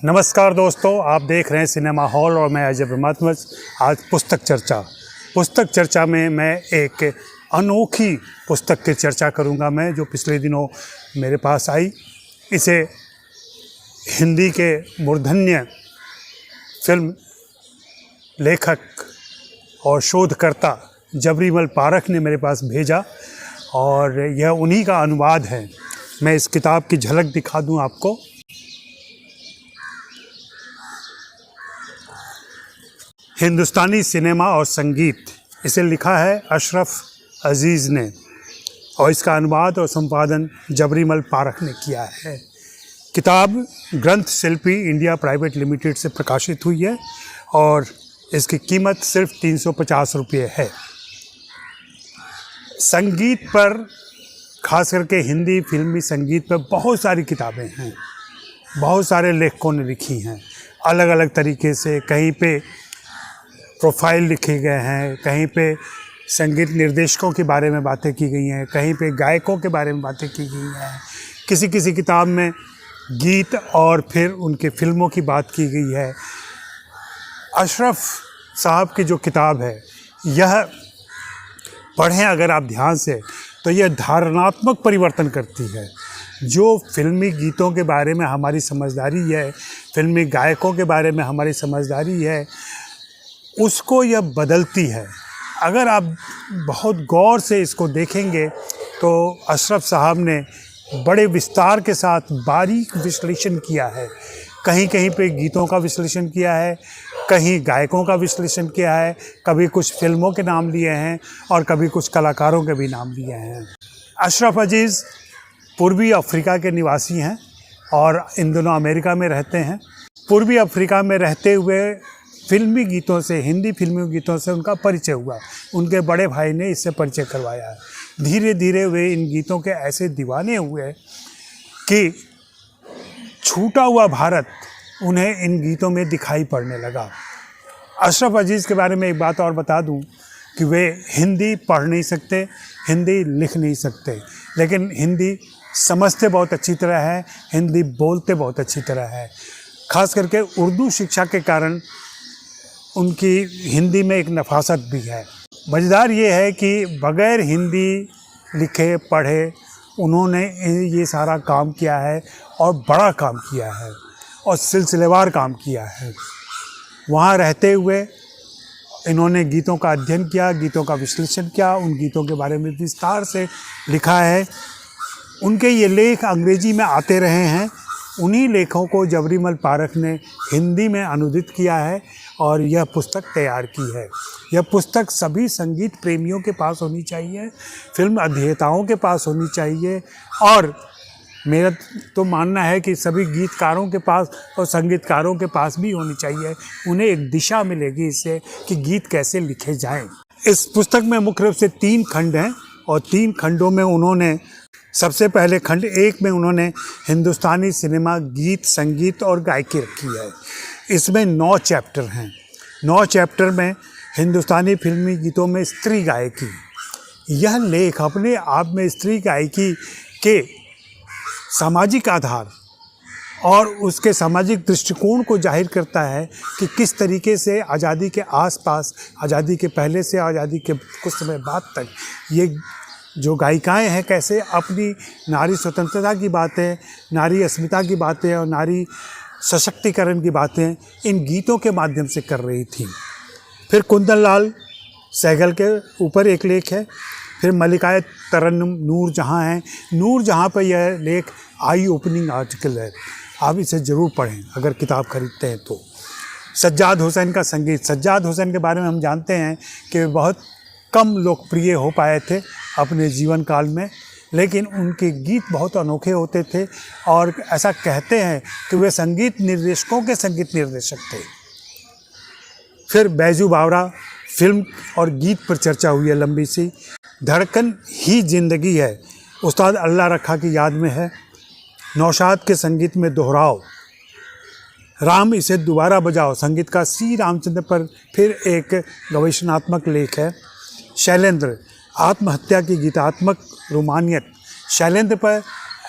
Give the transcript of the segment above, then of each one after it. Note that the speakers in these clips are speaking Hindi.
नमस्कार दोस्तों, आप देख रहे हैं सिनेमा हॉल और मैं अजय ब्रह्मध्वज। आज पुस्तक चर्चा में मैं एक अनोखी पुस्तक की चर्चा करूंगा मैं, जो पिछले दिनों मेरे पास आई। इसे हिंदी के मूर्धन्य फिल्म लेखक और शोधकर्ता जबरीमल पारख ने मेरे पास भेजा और यह उन्हीं का अनुवाद है। मैं इस किताब की झलक दिखा दूं आपको। हिंदुस्तानी सिनेमा और संगीत, इसे लिखा है अशरफ अजीज़ ने और इसका अनुवाद और संपादन जबरीमल पारख ने किया है। किताब ग्रंथ शिल्पी इंडिया प्राइवेट लिमिटेड से प्रकाशित हुई है और इसकी कीमत सिर्फ 350 रुपये है। संगीत पर, खास करके हिंदी फिल्मी संगीत पर बहुत सारी किताबें हैं, बहुत सारे लेखकों ने लिखी हैं अलग अलग तरीके से। कहीं पे प्रोफाइल लिखे गए हैं, कहीं पे संगीत निर्देशकों के बारे में बातें की गई हैं, कहीं पे गायकों के बारे में बातें की गई हैं। किसी किताब में गीत और फिर उनके फिल्मों की बात की गई है। अशरफ साहब की जो किताब है, यह पढ़ें अगर आप ध्यान से तो यह धारणात्मक परिवर्तन करती है। जो फिल्मी गीतों के बारे में हमारी समझदारी है, फिल्मी गायकों के बारे में हमारी समझदारी है, उसको यह बदलती है। अगर आप बहुत गौर से इसको देखेंगे तो अशरफ साहब ने बड़े विस्तार के साथ बारीक विश्लेषण किया है। कहीं कहीं पे गीतों का विश्लेषण किया है, कहीं गायकों का विश्लेषण किया है, कभी कुछ फिल्मों के नाम लिए हैं और कभी कुछ कलाकारों के भी नाम लिए हैं। अशरफ अजीज़ पूर्वी अफ्रीका के निवासी हैं और इन दोनों अमेरिका में रहते हैं। पूर्वी अफ्रीका में रहते हुए फिल्मी गीतों से, हिंदी फिल्मी गीतों से उनका परिचय हुआ। उनके बड़े भाई ने इससे परिचय करवाया है। धीरे धीरे वे इन गीतों के ऐसे दीवाने हुए कि छूटा हुआ भारत उन्हें इन गीतों में दिखाई पड़ने लगा। अशरफ अजीज़ के बारे में एक बात और बता दूं कि वे हिंदी पढ़ नहीं सकते, हिंदी लिख नहीं सकते, लेकिन हिंदी समझते बहुत अच्छी तरह है, हिंदी बोलते बहुत अच्छी तरह है। खास करके उर्दू शिक्षा के कारण उनकी हिंदी में एक नफासत भी है। मज़ेदार ये है कि बग़ैर हिंदी लिखे पढ़े उन्होंने ये सारा काम किया है और बड़ा काम किया है और सिलसिलेवार काम किया है। वहाँ रहते हुए इन्होंने गीतों का अध्ययन किया, गीतों का विश्लेषण किया, उन गीतों के बारे में विस्तार से लिखा है। उनके ये लेख अंग्रेजी में आते रहे हैं। उन्हीं लेखों को जबरीमल पारख ने हिंदी में अनुदित किया है और यह पुस्तक तैयार की है। यह पुस्तक सभी संगीत प्रेमियों के पास होनी चाहिए, फिल्म अध्येताओं के पास होनी चाहिए और मेरा तो मानना है कि सभी गीतकारों के पास और संगीतकारों के पास भी होनी चाहिए। उन्हें एक दिशा मिलेगी इससे कि गीत कैसे लिखे जाएं। इस पुस्तक में मुख्य रूप से 3 खंड हैं और 3 खंडों में उन्होंने, सबसे पहले खंड 1 में उन्होंने हिंदुस्तानी सिनेमा, गीत, संगीत और गायकी रखी है। इसमें 9 चैप्टर हैं। 9 चैप्टर में हिंदुस्तानी फिल्मी गीतों में स्त्री गायकी। यह लेख अपने आप में स्त्री गायकी के सामाजिक आधार और उसके सामाजिक दृष्टिकोण को जाहिर करता है कि किस तरीके से आज़ादी के आसपास, आज़ादी के पहले से आज़ादी के कुछ समय बाद तक ये जो गायिकाएं हैं कैसे अपनी नारी स्वतंत्रता की बातें, नारी अस्मिता की बातें और नारी सशक्तिकरण की बातें इन गीतों के माध्यम से कर रही थी। फिर कुंदन लाल सहगल के ऊपर एक लेख है। फिर मल्लिकाए तरन्नुम नूर जहाँ हैं। नूर जहाँ पर यह लेख आई ओपनिंग आर्टिकल है, आप इसे ज़रूर पढ़ें अगर किताब खरीदते हैं तो। सज्जाद हुसैन का संगीत। सज्जाद हुसैन के बारे में हम जानते हैं कि वे बहुत कम लोकप्रिय हो पाए थे अपने जीवन काल में, लेकिन उनके गीत बहुत अनोखे होते थे और ऐसा कहते हैं कि वे संगीत निर्देशकों के संगीत निर्देशक थे। फिर बैजू बावरा फिल्म और गीत पर चर्चा हुई है लंबी सी। धड़कन ही जिंदगी है, उस्ताद अल्लाह रखा की याद में है। नौशाद के संगीत में दोहराव। राम इसे दोबारा बजाओ, संगीत का सी रामचंद्र पर फिर एक गवेषणात्मक लेख है। शैलेंद्र, आत्महत्या की गीतात्मक रोमानियत। शैलेंद्र पर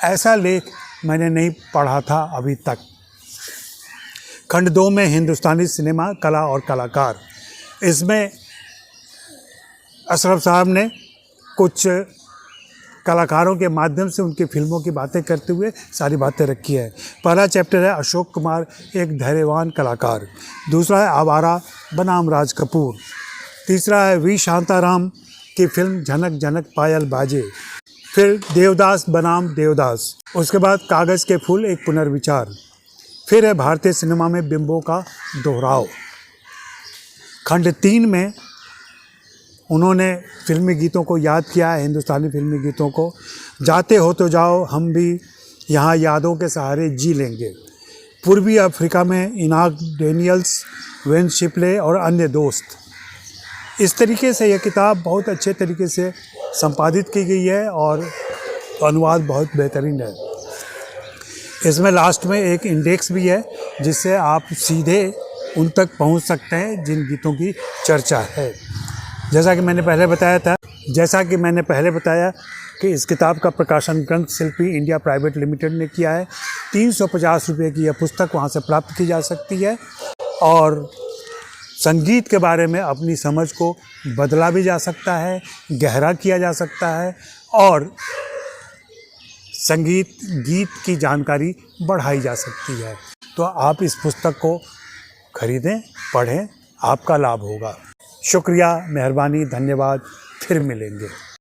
ऐसा लेख मैंने नहीं पढ़ा था अभी तक। खंड 2 में हिंदुस्तानी सिनेमा, कला और कलाकार। इसमें अशरफ साहब ने कुछ कलाकारों के माध्यम से उनकी फिल्मों की बातें करते हुए सारी बातें रखी है। पहला चैप्टर है अशोक कुमार, एक धैर्यवान कलाकार। दूसरा है आवारा बनाम राज कपूर। तीसरा है वी शांताराम की फिल्म झनक झनक पायल बाजे। फिर देवदास बनाम देवदास। उसके बाद कागज़ के फूल, एक पुनर्विचार। फिर है भारतीय सिनेमा में बिंबों का दोहराव। खंड 3 में उन्होंने फिल्मी गीतों को याद किया है, हिंदुस्तानी फिल्मी गीतों को। जाते हो तो जाओ, हम भी यहाँ यादों के सहारे जी लेंगे। पूर्वी अफ्रीका में इनाक डेनियल्स, वेन शिपले और अन्य दोस्त। इस तरीके से यह किताब बहुत अच्छे तरीके से संपादित की गई है और अनुवाद बहुत बेहतरीन है। इसमें लास्ट में एक इंडेक्स भी है जिससे आप सीधे उन तक पहुंच सकते हैं जिन गीतों की चर्चा है। जैसा कि मैंने पहले बताया कि इस किताब का प्रकाशन ग्रंथ शिल्पी इंडिया प्राइवेट लिमिटेड ने किया है। 350 रुपये की यह पुस्तक वहां से प्राप्त की जा सकती है और संगीत के बारे में अपनी समझ को बदला भी जा सकता है, गहरा किया जा सकता है और गीत की जानकारी बढ़ाई जा सकती है। तो आप इस पुस्तक को खरीदें, पढ़ें, आपका लाभ होगा। शुक्रिया, मेहरबानी, धन्यवाद। फिर मिलेंगे।